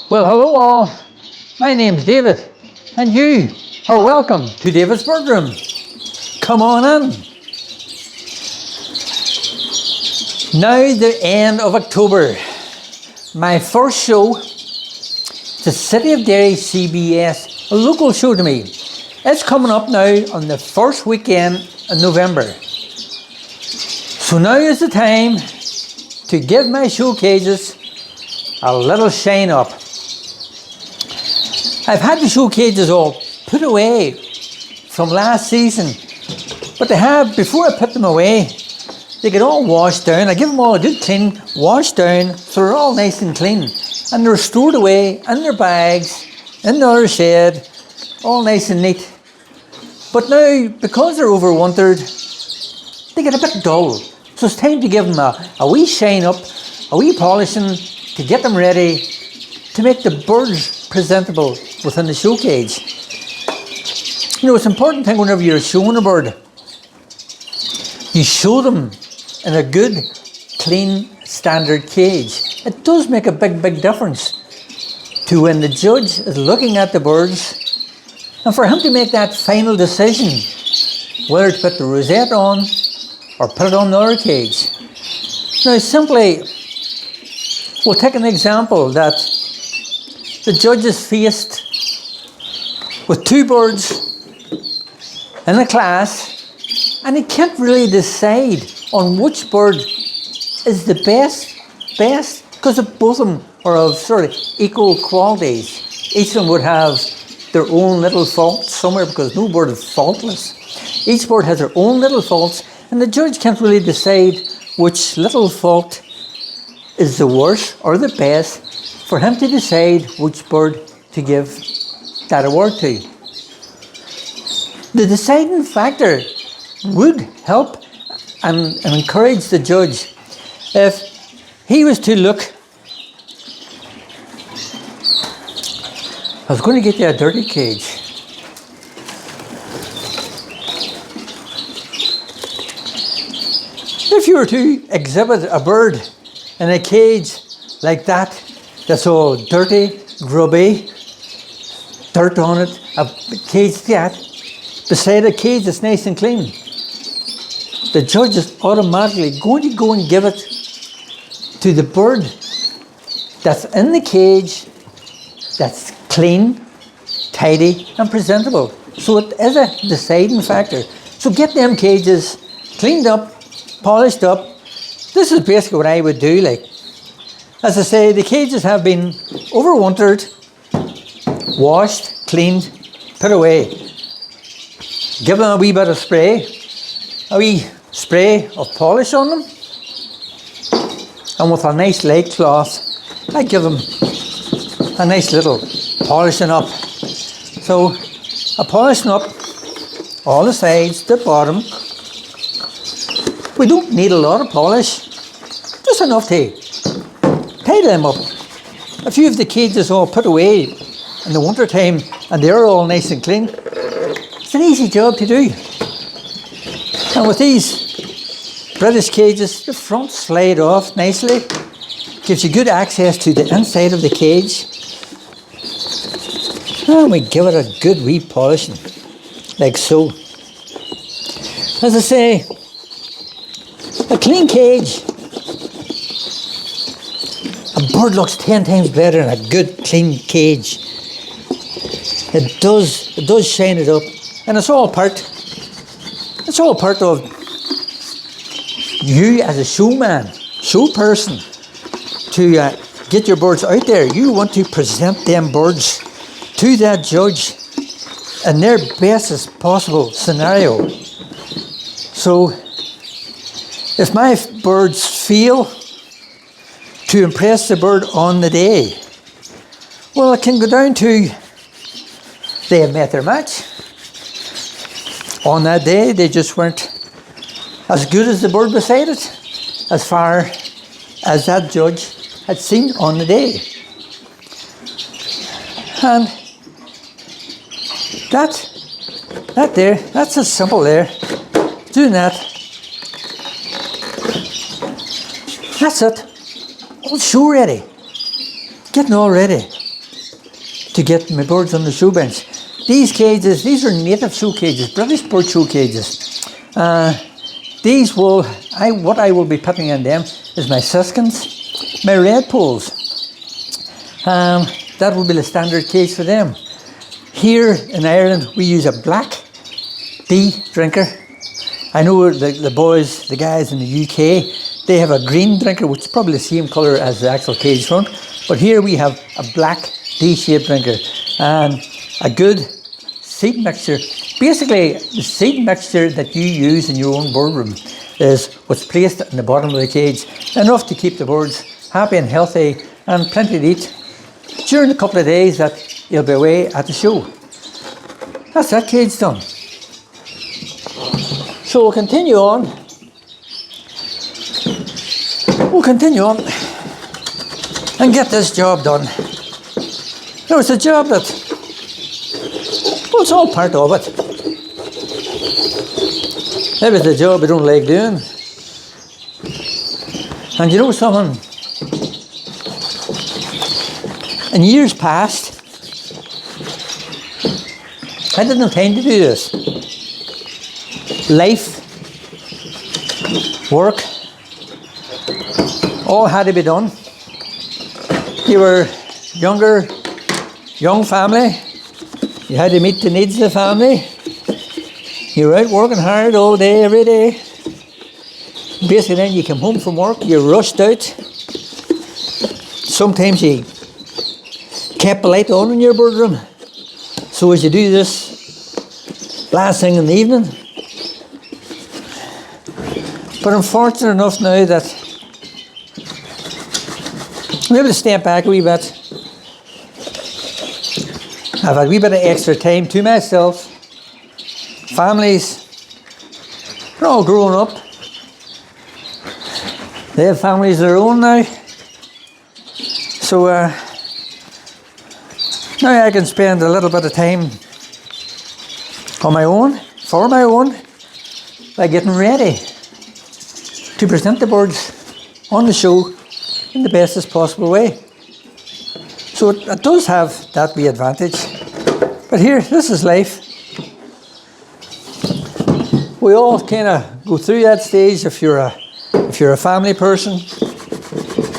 Well, hello all. My name's David, and you are welcome to David's Boardroom. Come on in. Now the end of October. My first show, the City of Derry CBS, a local show to me. It's coming up now on the first weekend in November. So now is the time to give my showcases a little shine up. I've had the showcases all put away from last season, but before I put them away, they get all washed down. I give them all a good clean wash down, so they're all nice and clean. And they're stored away in their bags, in the other shed, all nice and neat. But now, because they're overwintered, they get a bit dull. So it's time to give them a wee shine up, a wee polishing, to get them ready to make the birds presentable within the show cage. You know, it's an important thing whenever you're showing a bird, you show them in a good, clean, standard cage. It does make a big, big difference to when the judge is looking at the birds and for him to make that final decision whether to put the rosette on or put it on the other cage. Now, simply, we'll take an example that the judge is faced with two birds in a class and he can't really decide on which bird is the best, because both of them are of sort of equal qualities. Each of them would have their own little faults somewhere, because no bird is faultless. Each bird has their own little faults, and the judge can't really decide which little fault is the worst or the best for him to decide which bird to give that award to. The deciding factor would help and encourage the judge if he was to look. I was going to get you a dirty cage. If you were to exhibit a bird in a cage like that, that's all dirty, grubby, dirt on it, a cage like that, beside a cage that's nice and clean, the judge is automatically going to go and give it to the bird that's in the cage that's clean, tidy and presentable. So it is a deciding factor. So get them cages cleaned up, polished up. This is basically what I would do. Like, as I say, the cages have been overwintered, washed, cleaned, put away. Give them a wee bit of spray, a wee spray of polish on them, and with a nice light cloth, I give them a nice little polishing up. So, a polishing up all the sides, the bottom. We don't need a lot of polish, just enough to tidy them up. A few of the cages all put away in the winter time and they're all nice and clean. It's an easy job to do. And with these British cages, the front slide off nicely, gives you good access to the inside of the cage. And we give it a good wee polishing, like so. As I say, a clean cage, a bird looks 10 times better in a good clean cage. It does shine it up, and it's all part of you as a showman, show person, to get your birds out there. You want to present them birds to that judge in their best possible scenario. So, if my birds fail to impress the bird on the day, well, it can go down to they have met their match. On that day, they just weren't as good as the bird beside it, as far as that judge had seen on the day. And that's as simple there. Doing that. That's it. All show ready. Getting all ready. to get my birds on the shoe bench. These cages, these are native shoe cages, British bird shoe cages. These will, what I will be putting in them is my siskins, my red poles. That will be the standard cage for them. Here in Ireland, we use a black D drinker. I know the boys, the guys in the UK, they have a green drinker, which is probably the same colour as the actual cage front. But here we have a black D-shaped drinker and a good seed mixture. Basically, the seed mixture that you use in your own bird room is what's placed in the bottom of the cage, enough to keep the birds happy and healthy and plenty to eat during the couple of days that you'll be away at the show. That's that cage done. So we'll continue on. And get this job done. Now it's a job that, well, it's all part of it. Maybe it's a job I don't like doing. And you know something? In years past, I didn't have time to do this. Life, work, all had to be done. You were young family, you had to meet the needs of the family. You were out working hard all day, every day. Basically then you come home from work, you rushed out. Sometimes you kept a light on in your bird room. So as you do this last thing in the evening. But I'm fortunate enough now that I'm able to step back a wee bit. I've had a wee bit of extra time to myself. Families, they're all grown up. They have families of their own now. So now I can spend a little bit of time on my own, for my own, by getting ready to present the birds on the show in the bestest possible way. So it does have that wee advantage. But here, this is life. We all kind of go through that stage if you're a family person.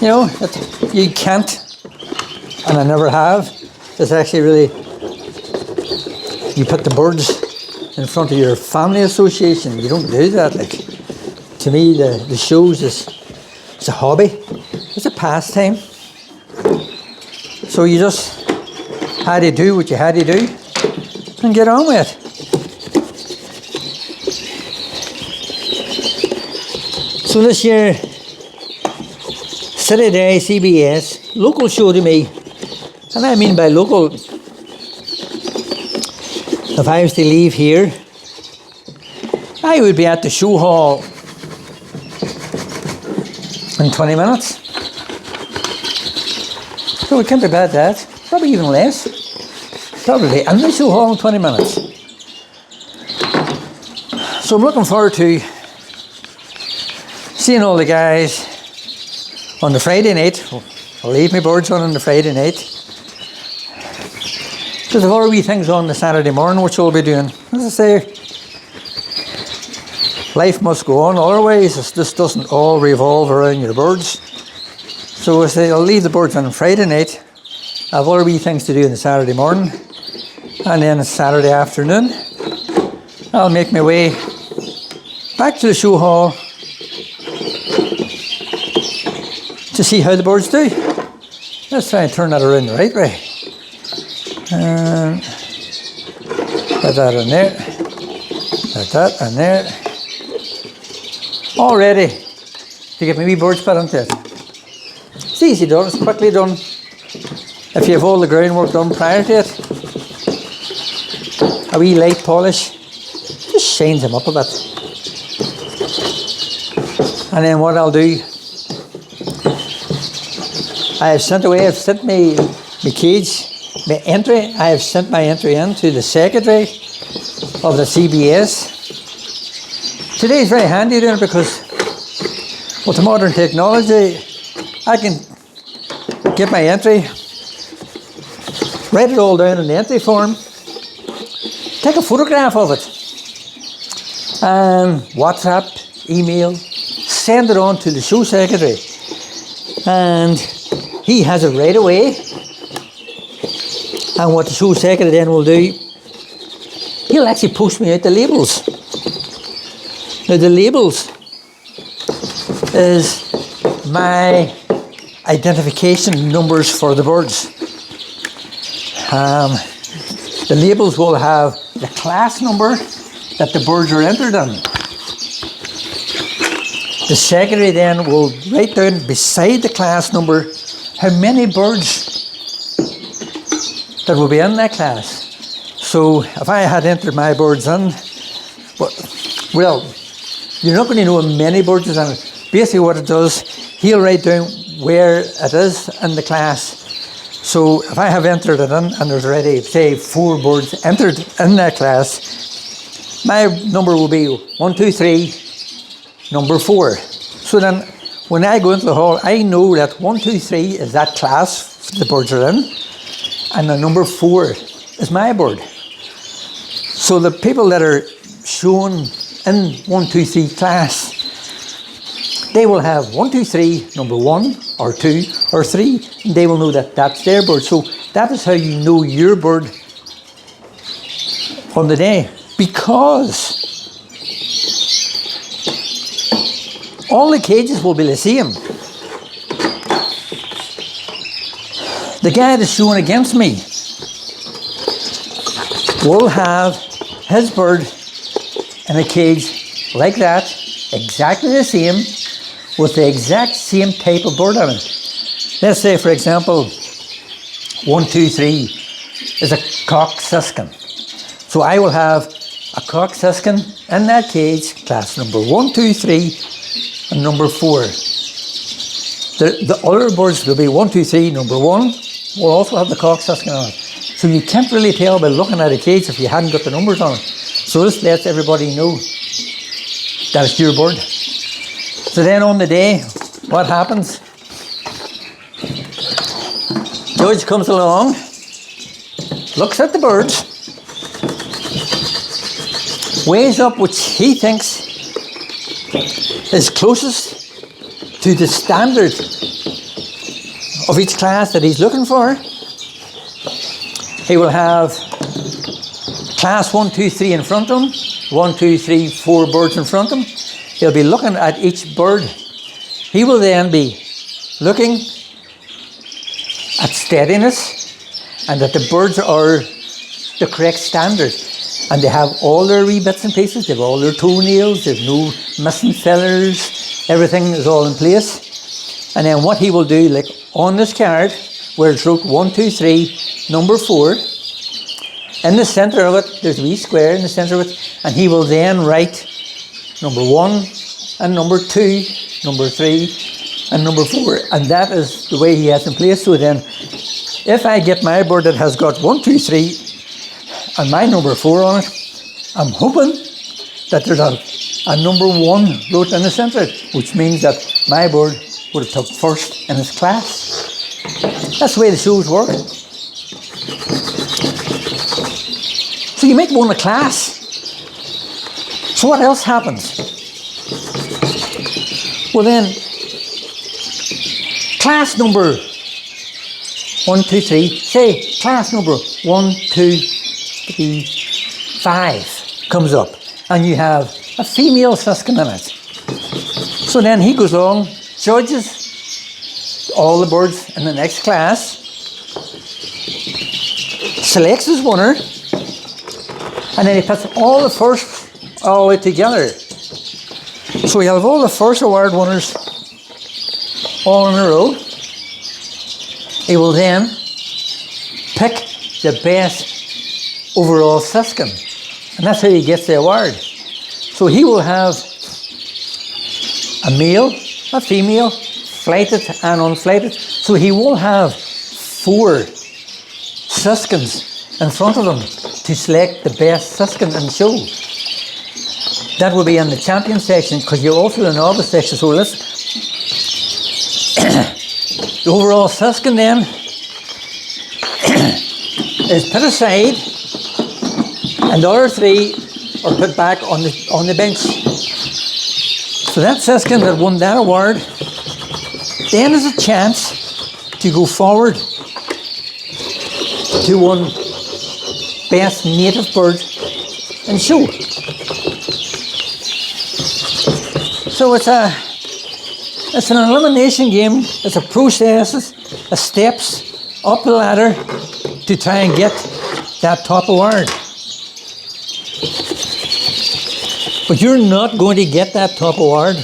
You know, that you can't, and I never have. It's actually really, you put the birds in front of your family association. You don't do that. Like, to me, the shows it's a hobby. It's a pastime. So you just had to do what you had to do and get on with it. So this year, Saturday CBS, local show to me. And I mean by local, if I was to leave here, I would be at the show hall in 20 minutes. So it can't be bad that. Probably even less. Probably in the show hall in 20 minutes. So I'm looking forward to seeing all the guys on the Friday night. I'll leave my birds on the Friday night. There's a lot of wee things on the Saturday morning which we'll be doing. As I say, life must go on otherwise. This doesn't all revolve around your birds. So as I say, I'll leave the birds on Friday night. I have other wee things to do on the Saturday morning. And then Saturday afternoon, I'll make my way back to the show hall to see how the birds do. Let's try and turn that around the right way. Put that in there. Put that in there. All ready to get my wee birds put into it. It's easy done, it's quickly done. If you have all the groundwork done prior to it, a wee light polish just shines them up a bit. And then what I'll do, I have sent my cage, my entry, I have sent my entry in to the secretary of the CBS. Today is very handy doing it because with the modern technology, I can get my entry Write it all down in the entry form. Take a photograph of it. And WhatsApp, email, send it on to the show secretary. And he has it right away. And what the show secretary then will do, he'll actually post me out the labels. Now the labels is my identification numbers for the birds. The labels will have the class number that the birds are entered in. The secretary then will write down beside the class number how many birds that will be in that class. So if I had entered my birds in, well, you're not going to know how many birds is in it. Basically what it does, he'll write down where it is in the class. So if I have entered it in and there's already, say, 4 birds entered in that class, my number will be 1, 2, 3, number 4. So then when I go into the hall, I know that 1, 2, 3 is that class the birds are in, and the number 4 is my bird. So the people that are shown in 1, 2, 3 class, they will have 1, 2, 3, number 1 or 2 or 3, and they will know that that's their bird. So that is how you know your bird on the day, because all the cages will be the same. The guy that's shown against me will have his bird in a cage like that, exactly the same, with the exact same type of bird on it. Let's say, for example, 1, 2, 3 is a cock siskin. So I will have a cock siskin in that cage, class number 1, 2, 3, and number 4. The other birds will be 1, 2, 3, number 1 will also have the cock siskin on it. So you can't really tell by looking at a cage if you hadn't got the numbers on it. So this lets everybody know that it's your bird. So then on the day, what happens? Judge comes along, looks at the birds, weighs up which he thinks is closest to the standard of each class that he's looking for. He will have class 1, 2, 3 in front of him, 1, 2, 3, 4 birds in front of him. He'll be looking at each bird. He will then be looking at steadiness and that the birds are the correct standard. And they have all their wee bits and pieces, they have all their toenails, there's no missing feathers, everything is all in place. And then what he will do, like on this card, where it's wrote 1, 2, 3, number 4, in the centre of it, there's a wee square in the centre of it, and he will then write number 1 and number 2, number 3 and number 4, and that is the way he has in place. So then if I get my bird that has got 1, 2, 3 and my number 4 on it, I'm hoping that there's a number 1 wrote in the centre, which means that my bird would have took first in his class. That's the way the shows work. So you make one a class. So what else happens? Well then, class number 1, 2, 3, say class number 1, 2, 3, 5 comes up, and you have a female siskin in it. So then he goes along, judges all the birds in the next class, selects his winner, and then he puts all the first all the way together. So you have all the first award winners all in a row. He will then pick the best overall siskin, and that's how he gets the award. So he will have a male, a female, flighted and unflighted. So he will have 4 siskins in front of him to select the best siskin in the show. That will be in the champion section, because you're also in the novice section. So let's the overall siskin then is put aside, and the other 3 are put back on the bench. So that Siskin that won that award then has a chance to go forward to win Best Native Bird and Show. So it's an elimination game. It's a process, a steps up the ladder to try and get that top award. But you're not going to get that top award.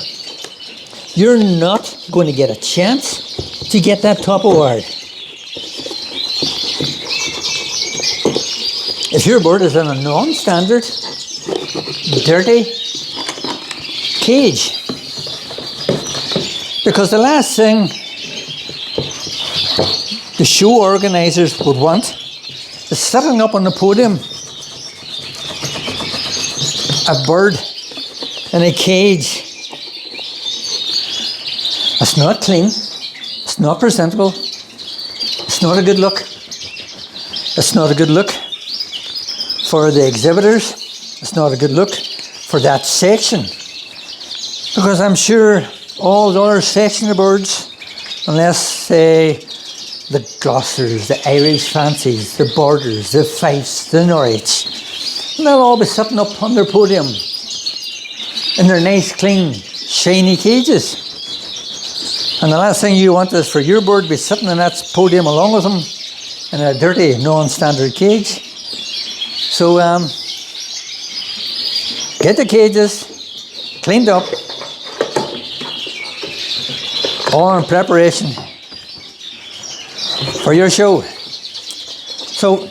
You're not going to get a chance to get that top award. If your bird is in a non-standard, dirty cage. Because the last thing the show organisers would want is sitting up on the podium, a bird in a cage. It's not clean, it's not presentable, it's not a good look. It's not a good look for the exhibitors, it's not a good look for that section. Because I'm sure all the other section of birds, unless say the Glossers, the Irish Fancies, the Borders, the Fifes, the Norwich, and they'll all be sitting up on their podium in their nice, clean, shiny cages. And the last thing you want is for your bird to be sitting in that podium along with them in a dirty, non-standard cage. So get the cages cleaned up, all in preparation for your show. So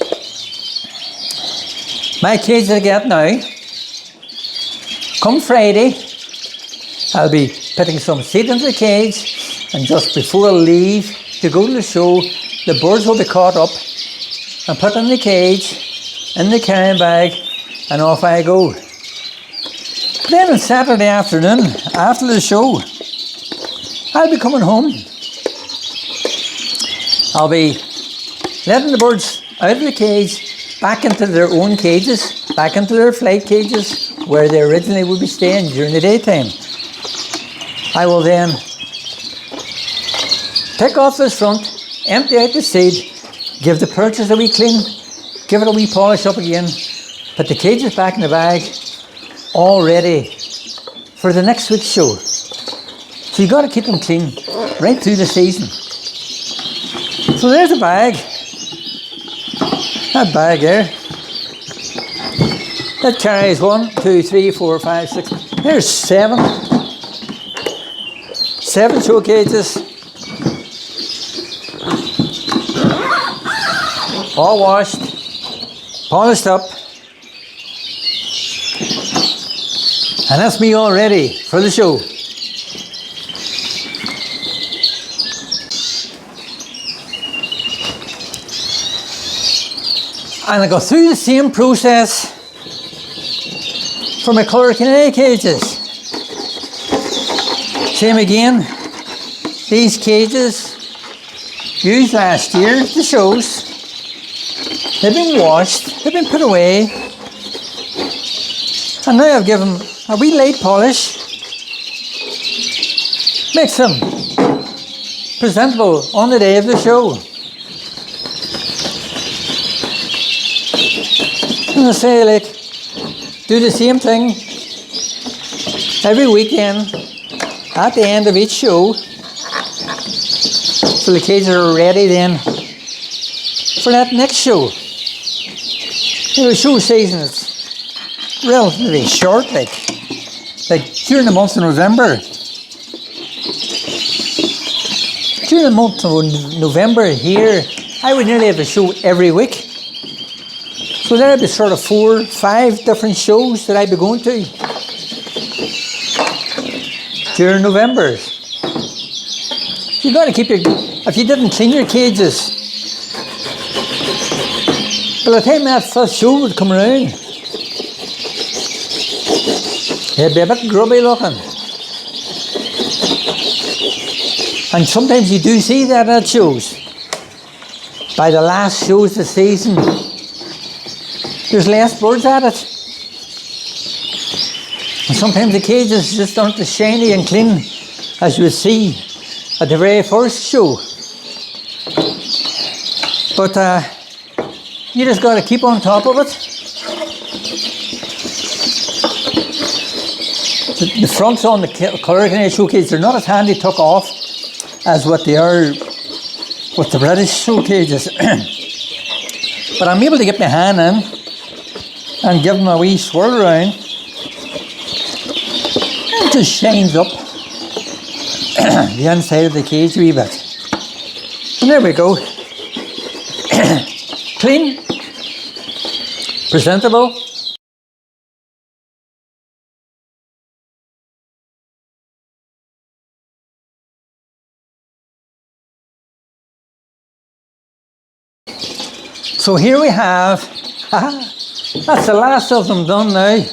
my cage that I get now, come Friday, I'll be putting some seed into the cage, and just before I leave to go to the show, the birds will be caught up and put in the cage, in the carrying bag, and off I go. Then on Saturday afternoon, after the show, I'll be coming home. I'll be letting the birds out of the cage, back into their own cages, back into their flight cages, where they originally would be staying during the daytime. I will then pick off this front, empty out the seed, give the perches a wee clean, give it a wee polish up again, put the cages back in the bag, all ready for the next week's show. So you've got to keep them clean right through the season. So there's a bag. That bag there. That carries 1, 2, 3, 4, 5, 6. There's 7. 7 show cages. All washed, polished up. And that's me all ready for the show. And I go through the same process for my colour canary cages. Same again. These cages used last year at the shows. They've been washed, they've been put away. And now I've given them a wee light polish. Makes them presentable on the day of the show. And I say, like, do the same thing every weekend at the end of each show, so the cages are ready then for that next show. You know, the show season is relatively short, like during the month of November. During the month of November here, I would nearly have a show every week. So there'd be sort of 4, 5 different shows that I'd be going to during November. You've got to keep your, if you didn't clean your cages, by the time that first show would come around, they'd be a bit grubby looking. And sometimes you do see that at shows. By the last shows of the season, there's less birds at it. And sometimes the cages just aren't as shiny and clean as you would see at the very first show. But you just got to keep on top of it. The fronts on the colour coordinated showcase, they're not as handy tuck off as what they are with the British showcases. But I'm able to get my hand in and give them a wee swirl around. It just shines up the inside of the cage a wee bit. And there we go. Clean, presentable. So here we have, that's the last of them done now.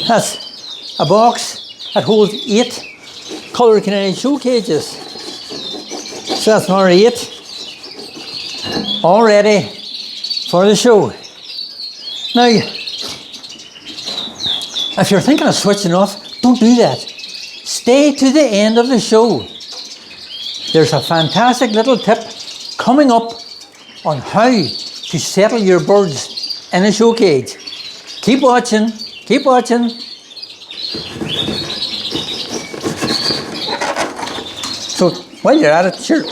That's a box that holds 8 colour canary show cages. So that's another 8 all ready for the show. Now, if you're thinking of switching off, don't do that. Stay to the end of the show. There's a fantastic little tip coming up on how to settle your birds in a show cage. Keep watching, keep watching. So while you're at it, sure.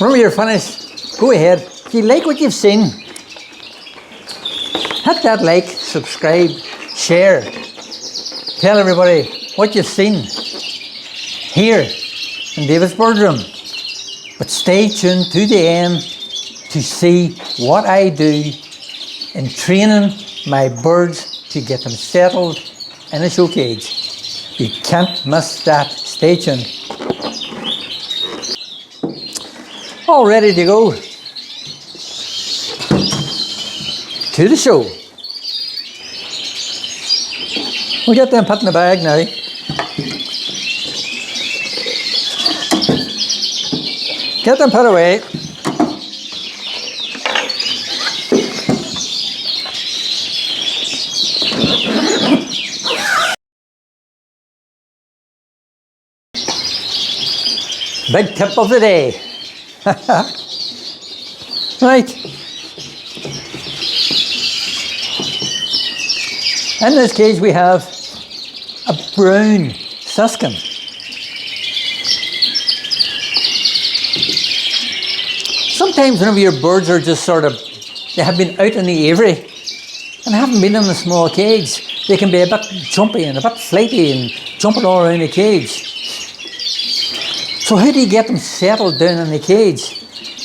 When you're finished, go ahead. If you like what you've seen, hit that like, subscribe, share. Tell everybody what you've seen here in David's Bird Room. But stay tuned to the end to see what I do in training my birds to get them settled in a show cage. You can't miss that. Stay tuned. All ready to go to the show. We'll get them put in the bag now. Get them put away. Big tip of the day. Right. In this cage we have a brown siskin. Sometimes whenever your birds are just sort of, they have been out in the aviary and haven't been in a small cage, they can be a bit jumpy and a bit flighty and jumping all around the cage. So how do you get them settled down in the cage?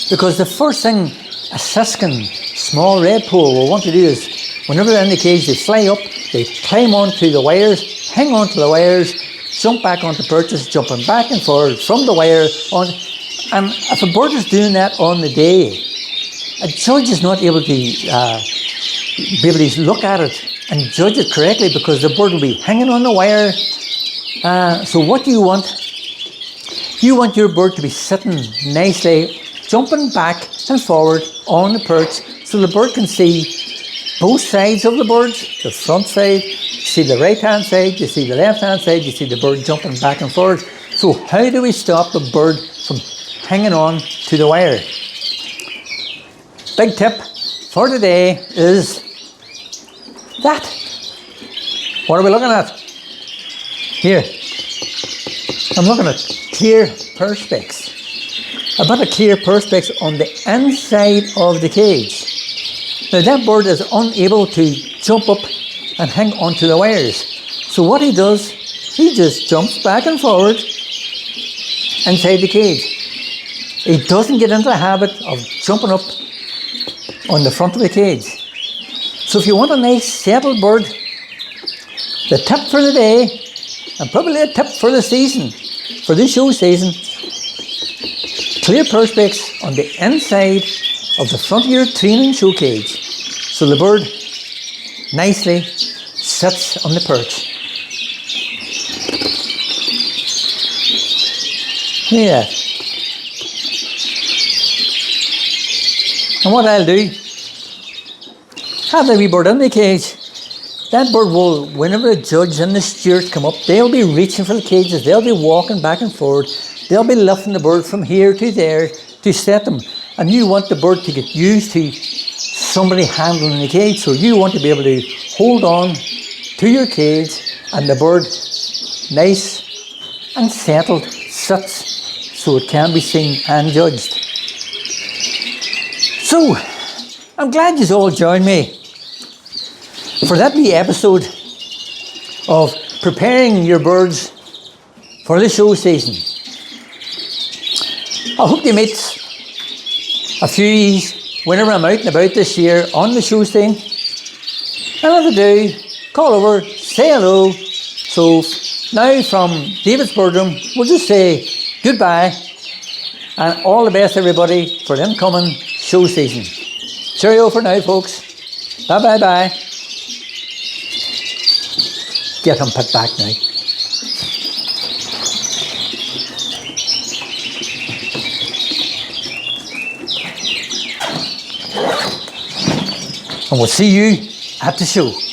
Because the first thing a siskin, small redpoll, will want to do is, whenever they're in the cage, they fly up, they climb onto the wires, hang onto the wires, jump back onto perches, jumping back and forward from the wire on. And if a bird is doing that on the day, a judge is not able to be able to look at it and judge it correctly because the bird will be hanging on the wire. So what do you want? You want your bird to be sitting nicely, jumping back and forward on the perch so the bird can see both sides of the bird, the front side, you see the right hand side, you see the left hand side, you see the bird jumping back and forward. So how do we stop the bird from hanging on to the wire? Big tip for today is that. What are we looking at? Here. I'm looking at clear perspex. A bit of clear perspex on the inside of the cage. Now that bird is unable to jump up and hang onto the wires. So what he does, he just jumps back and forward inside the cage. He doesn't get into the habit of jumping up on the front of the cage. So if you want a nice settled bird, the tip for the day, and probably a tip for the season, for this show season, clear perspex on the inside of the front of your training show cage. So the bird nicely sits on the perch. Yeah. And what I'll do, have the wee bird in the cage. That bird will, whenever the judge and the steward come up, they'll be reaching for the cages. They'll be walking back and forth. They'll be lifting the bird from here to there to set them. And you want the bird to get used to somebody handling the cage. So you want to be able to hold on to your cage and the bird nice and settled sits so it can be seen and judged. So, I'm glad you all joined me for that wee episode of preparing your birds for the show season. I hope you meet a few whenever I'm out and about this year on the show scene. And if I do, call over, say hello. So now from David's Birdroom, we'll just say goodbye and all the best everybody for the incoming show season. Cheerio for now, folks. Bye bye bye. Get him put back now. And we'll see you at the show.